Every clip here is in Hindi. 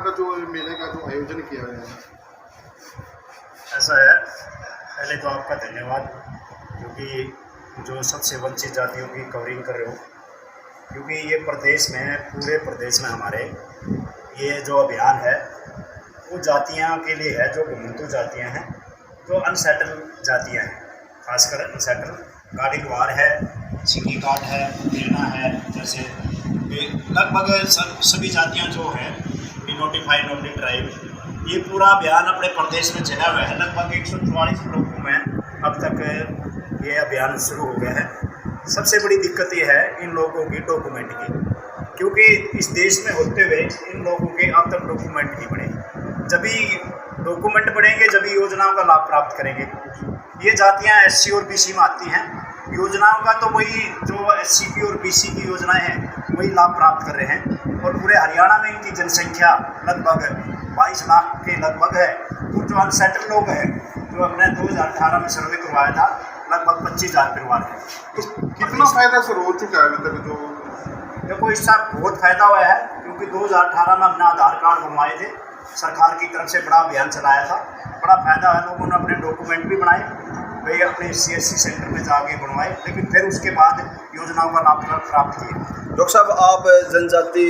का जो मेले का जो आयोजन किया गया है? ऐसा है, पहले तो आपका धन्यवाद, क्योंकि जो सबसे वंचित जातियों की कवरिंग कर रहे हो, क्योंकि ये प्रदेश में, पूरे प्रदेश में हमारे ये जो अभियान है वो जातियां के लिए है, जो घुमंतु जातियां हैं, जो अनसेटल जातियां हैं, खासकर अनसेटल गाड़ीवार है, सिंगी काट है, बेलना है, जैसे लगभग सभी जातियां जो हैं डिनोटिफाइड नोटिफाइड ट्राइब, ये पूरा अभियान अपने प्रदेश में चला हुआ है। लगभग 144 ब्लॉकों में अब तक ये अभियान शुरू हो गया है। सबसे बड़ी दिक्कत ये है इन लोगों की डॉक्यूमेंट की, क्योंकि इस देश में होते हुए इन लोगों के अब तक डॉक्यूमेंट नहीं बने। जब भी डॉक्यूमेंट बढ़ेंगे, जब भी योजनाओं का लाभ प्राप्त करेंगे। ये जातियां एससी और बीसी में आती हैं। योजनाओं का तो वही जो एससीपी और बीसी की योजनाएं हैं वही लाभ प्राप्त कर रहे हैं, और पूरे हरियाणा में इनकी जनसंख्या लगभग 22 लाख के लगभग है। और जो अनसेटल लोग हैं, जो हमने 2018 में सर्वे करवाया था, लगभग 25,000 परिवार है। तो कितना फायदा सर हो चुका है अभी तक? जो देखो, इससे बहुत फ़ायदा हुआ है, क्योंकि 2018 में हमने आधार कार्ड बनवाए थे, सरकार की तरफ से बड़ा अभियान चलाया था। बड़ा फ़ायदा है, लोगों ने अपने डॉक्यूमेंट भी बनाए, वे अपने CSC सेंटर में जाके बनवाए, लेकिन फिर उसके बाद योजनाओं का लाभ प्राप्त किया। डॉक्टर साहब, आप जनजाति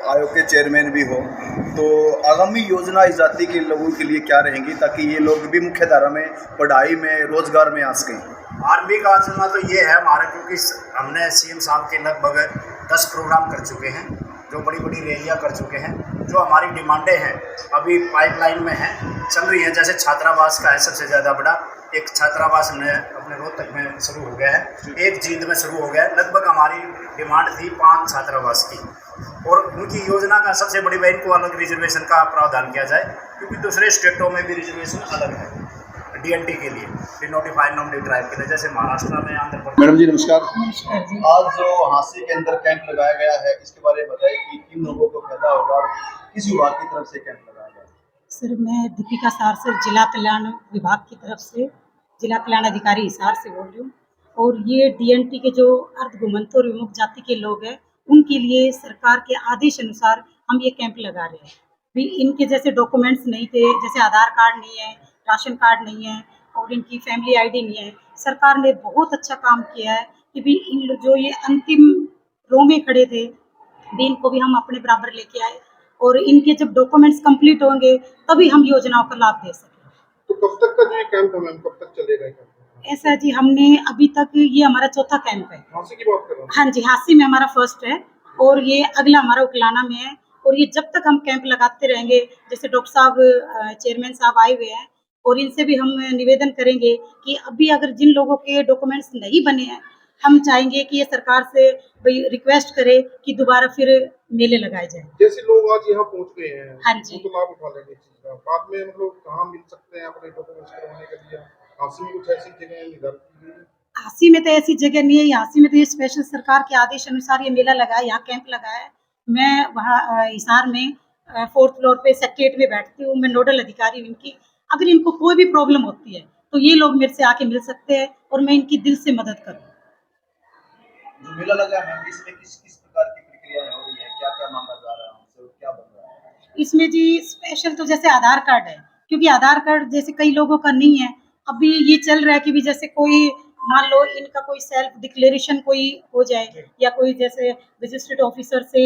आयोग के चेयरमैन भी हो, तो आगामी योजना इस जाति के लोगों के लिए क्या रहेंगी, ताकि ये लोग भी मुख्य धारा में, पढ़ाई में, रोजगार में आ सकें? आरंभिक का योजना तो ये है हमारा, क्योंकि हमने CM साहब के लगभग 10 प्रोग्राम कर चुके हैं, जो बड़ी बड़ी रैलियाँ कर चुके हैं। जो हमारी डिमांडें हैं अभी पाइपलाइन में हैं, चल रही हैं। जैसे छात्रावास का है सबसे ज़्यादा बड़ा, एक छात्रावास हमने अपने रोहतक में शुरू हो गया है, एक जींद में शुरू हो गया है। लगभग हमारी डिमांड थी 5 छात्रावास की, और उनकी योजना का सबसे बड़ी वह, इनको अलग रिजर्वेशन का प्रावधान किया जाए, क्योंकि दूसरे स्टेटों में भी रिजर्वेशन अलग है DNT के लिए, डिनोटिफाइड नॉन ट्राइब के लिए, जैसे महाराष्ट्र में, आंध्र प्रदेश। मैडम जी नमस्कार। नमस्कार जी। आज जो हांसी के अंदर कैंप लगाया गया है, इसके बारे में बताइए कि किन लोगों को फायदा होगा और किस विभाग की तरफ से कैंप लगाया गया है? सर, मैं दीपिका सारसर, जिला कल्याण विभाग की तरफ से, जिला कल्याण अधिकारी हिसार से बोल रही हूँ। और ये DNT के जो अर्ध घुमंतु और विमुक्त जाति के लोग हैं, उनके लिए सरकार के आदेश अनुसार हम ये कैंप लगा रहे हैं। भी इनके जैसे डॉक्यूमेंट्स नहीं थे, जैसे आधार कार्ड नहीं है, राशन कार्ड नहीं है, और इनकी फैमिली ID नहीं है। सरकार ने बहुत अच्छा काम किया है कि भी इन जो ये अंतिम रो में खड़े थे, भी इनको भी हम अपने बराबर लेके आए, और इनके जब डॉक्यूमेंट्स कंप्लीट होंगे तभी हम योजनाओं का लाभ दे सकें। तो कब तक का जो ये कैंप है मैम, कब तक चलेगा कैंप? ऐसा जी, हमने अभी तक, ये हमारा चौथा कैंप है। हांसी की बात कर रहा हूँ। हाँ जी, हांसी में हमारा फर्स्ट है, और ये अगला हमारा उकलाना में है। और ये जब तक हम कैंप लगाते रहेंगे, जैसे डॉक्टर साहब चेयरमैन साहब आए हुए हैं, और इनसे भी हम निवेदन करेंगे कि अभी अगर जिन लोगों के डॉक्यूमेंट्स नहीं बने हैं, हम चाहेंगे कि ये सरकार से भाई रिक्वेस्ट करे कि दोबारा फिर मेले लगाए जाए। जैसे लोग आज यहाँ पहुँच गए हैं, हाँ जी। वो तो लाभ उठा लेंगे इस चीज़ का। बाद में मतलब कहाँ मिल सकते हैं अपने डॉक्यूमेंट्स करवाने के लिए? हांसी में कुछ ऐसी जगह निर्धारित की गई? हांसी में तो ऐसी जगह नहीं है। हांसी में तो ये स्पेशल सरकार के आदेश अनुसार ये मेला लगा है, यहाँ कैंप लगा है। मैं वहाँ हिसार में 4th फ्लोर पे सेक्रेटरीट में बैठती हूँ, मैं नोडल अधिकारी हूँ इनकी। अगर इनको कोई भी प्रॉब्लम होती है तो ये लोग मेरे से आके मिल सकते हैं, और मैं इनकी दिल से मदद करूँ। जो मेला लगा है, इसमें किस किस प्रकार की प्रक्रियाएं हो रही है, क्या क्या मांगा जा रहा है हमसे और क्या बन रहा है? इसमें जी स्पेशल तो जैसे आधार कार्ड है, क्योंकि आधार कार्ड जैसे कई लोगों का नहीं है। अभी ये चल रहा है कि भी जैसे कोई, मान लो इनका कोई सेल्फ डिक्लेरेशन कोई हो जाए, या कोई जैसे रजिस्ट्रेड ऑफिसर से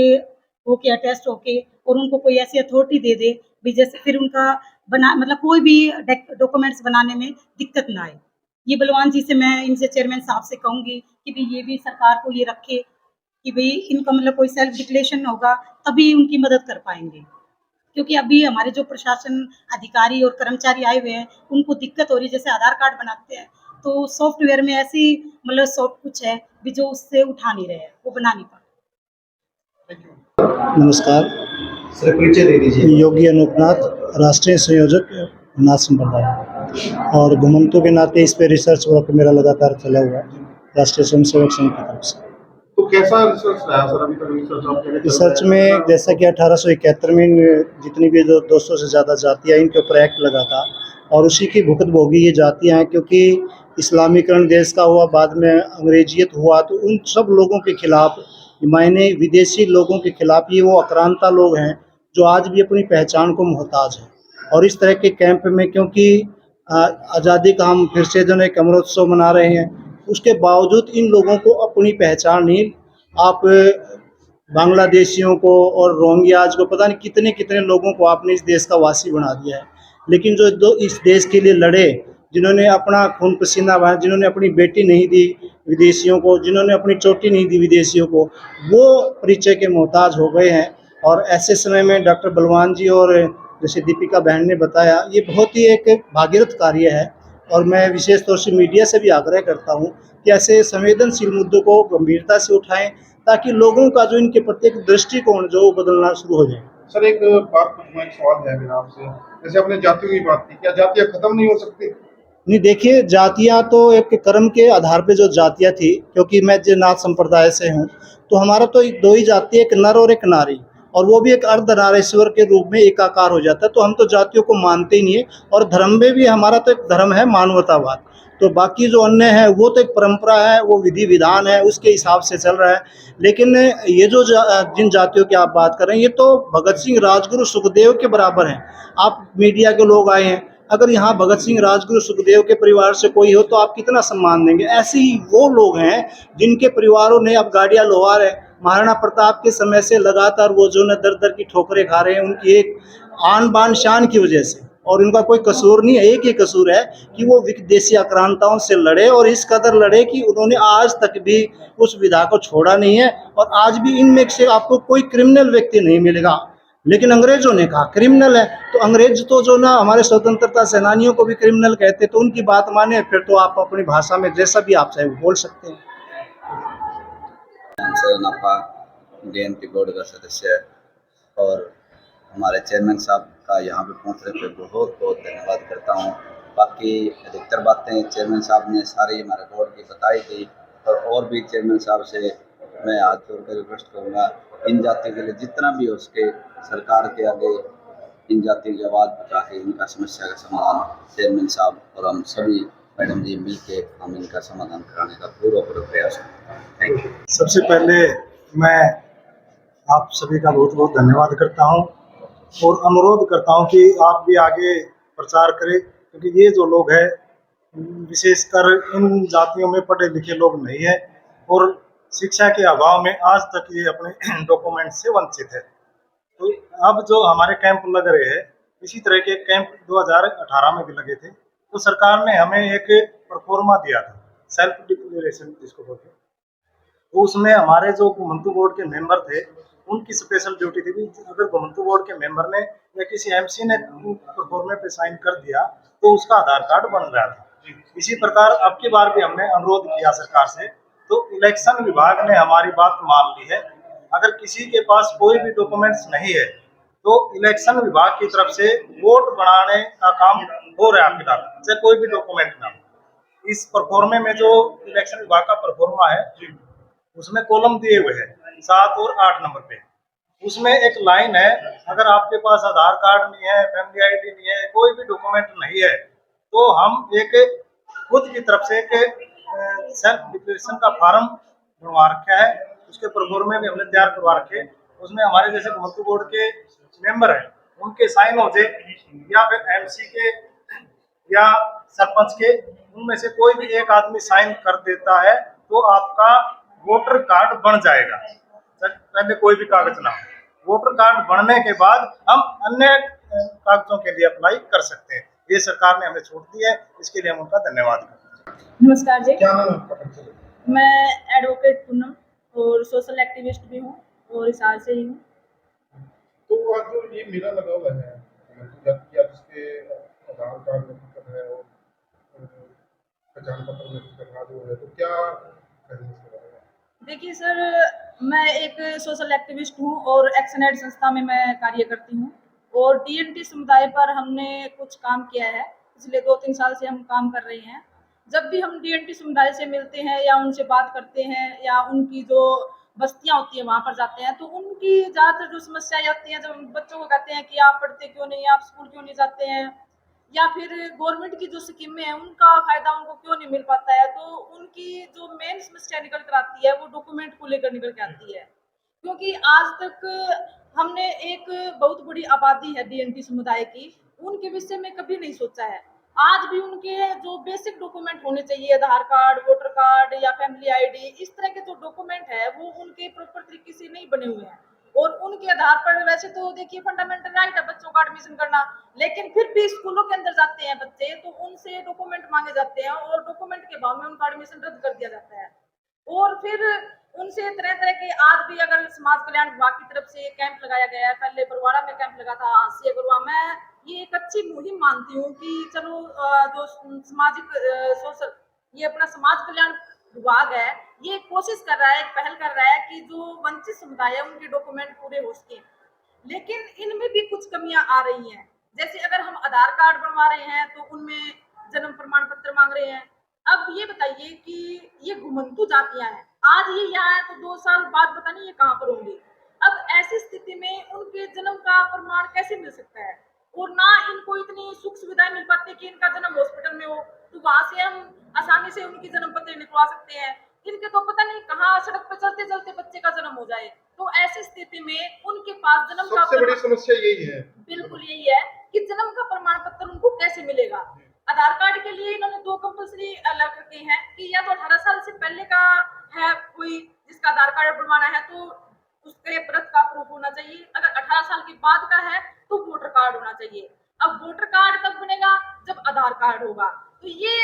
होके अटेस्ट होके, और उनको कोई ऐसी अथॉरिटी दे दे भी, जैसे फिर उनका बना, मतलब कोई भी डॉक्यूमेंट्स बनाने में दिक्कत ना आए। ये बलवान जी से, मैं इनसे चेयरमैन साहब से कहूँगी कि भाई ये भी सरकार को ये रखे कि भाई इनका मतलब कोई सेल्फ डिक्लेरेशन होगा तभी उनकी मदद कर पाएंगे। क्योंकि अभी हमारे जो प्रशासन अधिकारी और कर्मचारी आए हुए हैं, उनको दिक्कत हो रही है। जैसे आधार कार्ड बनाते हैं तो सॉफ्टवेयर में ऐसी मतलब सॉफ्ट कुछ है भी जो उससे उठा नहीं रहे हैं, वो बना नहीं पा रहे। Thank you. नमस्कार, सर परिचय दे दीजिए। योगी अनूपनाथ, राष्ट्रीय संयोजक नाथ संप्रदाय, और घुमंतु के नाते इस पे रिसर्च वर्क मेरा लगातार चला हुआ है राष्ट्रीय स्वयंसेवक संघ की तरफ से। तो कैसा रिसर्च रहा सर अभी तक? रिसर्च में जैसा कि 1871 में जितनी भी 200 से ज़्यादा जातियाँ, इन के ऊपर एक्ट लगा था, और उसी की भुक्तभोगी ये जातियाँ हैं। क्योंकि इस्लामीकरण देश का हुआ, बाद में अंग्रेजियत हुआ, तो उन सब लोगों के खिलाफ, मायने विदेशी लोगों के खिलाफ ये वो आक्रांता लोग हैं जो आज भी अपनी पहचान को मोहताज है। और इस तरह के कैंप में, क्योंकि आज़ादी का हम फिर से जो है एक अमृतोत्सव मना रहे हैं, उसके बावजूद इन लोगों को अपनी पहचान नहीं, आप बांग्लादेशियों को और रोहिंग्याज को, पता नहीं कितने कितने लोगों को आपने इस देश का वासी बना दिया है। लेकिन जो दो इस देश के लिए लड़े, जिन्होंने अपना खून पसीना बहाया, जिन्होंने अपनी बेटी नहीं दी विदेशियों को, जिन्होंने अपनी चोटी नहीं दी विदेशियों को, वो परिचय के मोहताज हो गए हैं। और ऐसे समय में डॉक्टर बलवान जी और जैसे दीपिका बहन ने बताया, ये बहुत ही एक भागीरथ कार्य है। और मैं विशेष तौर से मीडिया से भी आग्रह करता हूँ कि ऐसे संवेदनशील मुद्दों को गंभीरता से उठाएं, ताकि लोगों का जो इनके प्रति एक दृष्टिकोण जो वो बदलना शुरू हो जाए। सर एक बात पूछना, एक सवाल है मेरा आपसे, जैसे आपने जातियों की बात की, क्या जातियाँ खत्म नहीं हो सकती? नहीं, देखिए, जातियाँ तो एक कर्म के आधार पे जो जातियाँ थी, क्योंकि मैं जैनाथ संप्रदाय से हूँ, तो हमारा तो दो ही जाति, एक नर और एक नारी, और वो भी एक अर्धनारीश्वर के रूप में एकाकार हो जाता है। तो हम तो जातियों को मानते ही नहीं है। और धर्म में भी हमारा तो एक धर्म है मानवतावाद। तो बाकी जो अन्य है वो तो एक परंपरा है, वो विधि विधान है, उसके हिसाब से चल रहा है। लेकिन ये जो जिन जातियों की आप बात कर रहे हैं, ये तो भगत सिंह, राजगुरु, सुखदेव के बराबर हैं। आप मीडिया के लोग आए हैं, अगर यहाँ भगत सिंह, राजगुरु, सुखदेव के परिवार से कोई हो तो आप कितना सम्मान देंगे? ऐसे ही वो लोग हैं जिनके परिवारों ने, अब गाड़ियाँ लोहार है, महाराणा प्रताप के समय से लगातार वो जो न दर दर की ठोकरें खा रहे हैं, उनकी एक आन बान शान की वजह से। और उनका कोई कसूर नहीं है, एक ही कसूर है कि वो विदेशी आक्रांताओं से लड़े, और इस कदर लड़े कि उन्होंने आज तक भी उस विधा को छोड़ा नहीं है। और आज भी इनमें से आपको कोई क्रिमिनल व्यक्ति नहीं मिलेगा। लेकिन अंग्रेजों ने कहा क्रिमिनल है, तो अंग्रेज तो जो ना हमारे स्वतंत्रता सेनानियों को भी क्रिमिनल कहते, तो उनकी बात माने, फिर तो आप अपनी भाषा में जैसा भी आप चाहे वो बोल सकते हैं। नापा DNP बोर्ड का सदस्य और हमारे चेयरमैन साहब का यहाँ पे पहुँचने पे बहुत बहुत धन्यवाद करता हूँ। बाकी अधिकतर बातें चेयरमैन साहब ने सारी हमारे बोर्ड की बताई थी, और भी चेयरमैन साहब से मैं हाथ जोड़कर रिक्वेस्ट करूँगा, इन जातियों के लिए जितना भी हो सके सरकार के आगे इन जातियों की आवाज़ उठा के इनका समस्या का समाधान चेयरमैन साहब और हम सभी मैडम जी मिल के हम इनका समाधान कराने का पूरा प्रयास करें। Thank you. सबसे पहले मैं आप सभी का बहुत बहुत धन्यवाद करता हूं, और अनुरोध करता हूं कि आप भी आगे प्रचार करें, क्योंकि ये जो लोग हैं, विशेषकर इन जातियों में पढ़े लिखे लोग नहीं है, और शिक्षा के अभाव में आज तक ये अपने डॉक्यूमेंट से वंचित है। तो अब जो हमारे कैंप लग रहे हैं, इसी तरह के कैंप 2018 में भी लगे थे, तो सरकार ने हमें एक परफॉर्मा दिया था, सेल्फ डिक्लेरेशन जिसको बोलते हैं। तो उसमें हमारे जो घुमंतू बोर्ड के मेंबर थे, उनकी स्पेशल ड्यूटी थी कि अगर घुमंतू बोर्ड के मेंबर ने या किसी MC ने परफॉर्मे पे साइन कर दिया तो उसका आधार कार्ड बन रहा था। इसी प्रकार अब की बार भी हमने अनुरोध किया सरकार से, तो इलेक्शन विभाग ने हमारी बात मान ली है। अगर किसी के पास कोई भी डॉक्यूमेंट्स नहीं है तो इलेक्शन विभाग की तरफ से वोट बनाने का काम हो रहा है आपके साथ, चाहे कोई भी डॉक्यूमेंट ना हो। इस परफॉर्मे में जो इलेक्शन विभाग का परफॉर्मा है, उसमें कॉलम दिए हुए हैं 7 और 8 नंबर पे। उसमें एक लाइन है, अगर आपके पास आधार कार्ड नहीं है, फैमिली ID नहीं है, कोई भी डॉक्यूमेंट नहीं है, तो हम एक खुद की तरफ से एक सेल्फ डिक्लेरेशन का फॉर्म बनवा रखा है। उसके परफॉर्मे भी हमने तैयार करवा रखे। उसमें हमारे जैसे घुमंतू बोर्ड के मेंबर हैं, उनके साइन हो जाए, या फिर MC के या सरपंच के, उनमें से कोई भी एक आदमी साइन कर देता है तो आपका वोटर कार्ड बन जाएगा। पहले कोई भी कागज ना हो, वोटर कार्ड बनने के बाद हम अन्य कागजों के लिए अप्लाई कर सकते हैं। ये सरकार ने हमें छूट दी है, इसके लिए हम उनका धन्यवाद करते हैं। नमस्कार जी, क्या नाम है आपका? मैं एडवोकेट पूनम और सोशल एक्टिविस्ट भी हूँ और हिसार से ही हूँ। तो आज जो ये मेला लगा हुआ है, जिसके आधार कार्ड में है और पहचान पत्र में करना जो है, तो क्या कहेंगे इसके बारे में? देखिए सर, मैं एक सोशल एक्टिविस्ट हूँ और एक्शन एड संस्था में मैं कार्य करती हूँ, और DNT समुदाय पर हमने कुछ काम किया है। पिछले 2-3 साल से हम काम कर रहे हैं। जब भी हम DNT समुदाय से मिलते हैं या उनसे बात करते हैं या उनकी जो बस्तियाँ होती हैं वहाँ पर जाते हैं, तो उनकी ज़्यादातर जो समस्याएं आती हैं, जब हम बच्चों को कहते हैं कि आप पढ़ते क्यों नहीं, आप स्कूल क्यों नहीं जाते हैं, या फिर गवर्नमेंट की जो स्कीमें हैं उनका फायदा उनको क्यों नहीं मिल पाता है, तो उनकी जो मेन समस्या निकल कर आती है वो डॉक्यूमेंट को लेकर निकल के आती है। क्योंकि आज तक हमने एक बहुत बड़ी आबादी है डीएनटी समुदाय की, उनके विषय में कभी नहीं सोचा है। आज भी उनके जो बेसिक डॉक्यूमेंट होने चाहिए, आधार कार्ड, वोटर कार्ड या फैमिली आईडी, इस तरह के जो डॉक्यूमेंट है वो उनके प्रॉपर तरीके से नहीं बने हुए हैं। और उनके आधार पर वैसे तो देखिए फंडामेंटल राइट है बच्चों का एडमिशन करना, लेकिन फिर भी स्कूलों के अंदर जाते हैं बच्चे तो उनसे डॉक्यूमेंट मांगे जाते हैं और डॉक्यूमेंट के अभाव में उनका एडमिशन रद्द कर दिया जाता है। और फिर उनसे तरह तरह के, आज भी अगर समाज कल्याण विभाग की तरफ से कैंप लगाया गया है, पहले बरवाड़ा में कैंप लगा था, हांसी अगरवा, मैं ये एक अच्छी मुहिम मानती हूँ कि चलो जो सामाजिक सोशल, ये अपना समाज कल्याण विभाग है, ये कोशिश कर रहा है, एक पहल कर रहा है कि जो वंचित समुदाय है उनके डॉक्यूमेंट पूरे हो सके। लेकिन इनमें भी कुछ कमियां आ रही हैं। जैसे अगर हम आधार कार्ड बनवा रहे हैं तो उनमें जन्म प्रमाण पत्र मांग रहे हैं। अब ये बताइए कि ये घुमंतु जातियां हैं, आज ये यहाँ है तो 2 साल बाद पता नहीं ये कहाँ पर होंगी। अब ऐसी स्थिति में उनके जन्म का प्रमाण कैसे मिल सकता है? और ना इनको इतनी सुख सुविधाएं मिल पाती कि इनका जन्म हॉस्पिटल में हो तो वहां से हम आसानी से उनकी जन्म पत्र निकलवा सकते हैं। इनके तो पता नहीं कहाँ सड़क पर चलते चलते बच्चे का जन्म हो जाए। तो ऐसी स्थिति में उनके पास जन्म का सबसे बड़ी समस्या यही है। बिल्कुल यही है कि जन्म का प्रमाण पत्र उनको कैसे मिलेगा। आधार कार्ड के लिए इन्होंने 2 कंपल्सरी अलग रखे हैं कि या तो 18 साल से पहले का है कोई जिसका आधार कार्ड बनवाना है तो उसके बर्थ का प्रूफ होना चाहिए, अगर 18 साल के बाद का है तो वोटर कार्ड होना चाहिए। अब वोटर कार्ड तब बनेगा जब आधार कार्ड होगा। तो ये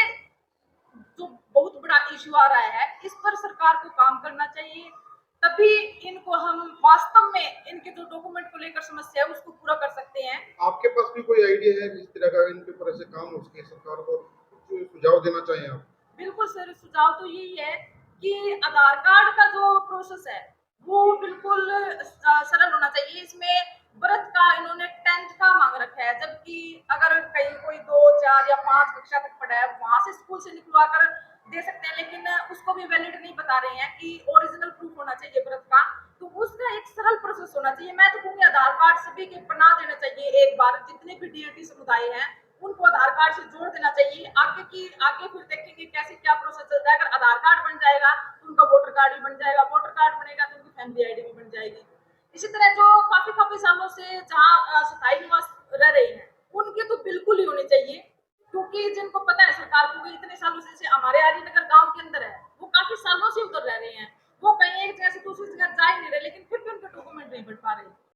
जो बहुत बड़ा इश्यू आ रहा है, इस पर सरकार को काम करना चाहिए, तभी इनको हम वास्तव में इनके जो डॉक्यूमेंट को लेकर समस्या है उसको पूरा कर सकते हैं। आपके पास भी कोई आइडिया है जिस तरह का इनके ऊपर ऐसे काम हो सके, सरकार को कुछ सुझाव देना चाहें आप? बिल्कुल सर, सुझाव तो यही है कि आधार कार्ड का जो प्रोसेस है वो बिल्कुल सरल होना चाहिए। इसमें बर्थ का इन्होंने 10th का मांग रखा है, जबकि अगर कहीं कोई 2, 4 या 5 कक्षा तक पढ़ा है वहां से स्कूल से निकलवा कर दे सकते हैं, लेकिन उसको भी वैलिड नहीं बता रहे हैं कि ओरिजिनल प्रूफ होना चाहिए बर्थ का। तो उसका एक सरल प्रोसेस होना चाहिए। मैं तो कहूंगी आधार कार्ड सभी के बना देना चाहिए, एक बार जितने भी डीएनटी समुदाय हैं उनको आधार कार्ड से जोड़ देना चाहिए। आगे फिर देखेंगे कैसे क्या प्रोसेस चलता है। अगर आधार कार्ड बन जाएगा तो उनका वोटर कार्ड भी बन जाएगा, वोटर कार्ड बनेगा तो उनकी फैमिली आईडी भी बन जाएगी। इसी तरह जो काफी सालों से जहाँ स्थायी निवास रह रहे हैं उनके तो बिल्कुल ही होने चाहिए, क्योंकि जिनको पता है सरकार को इतने सालों से, जैसे हमारे आर्यनगर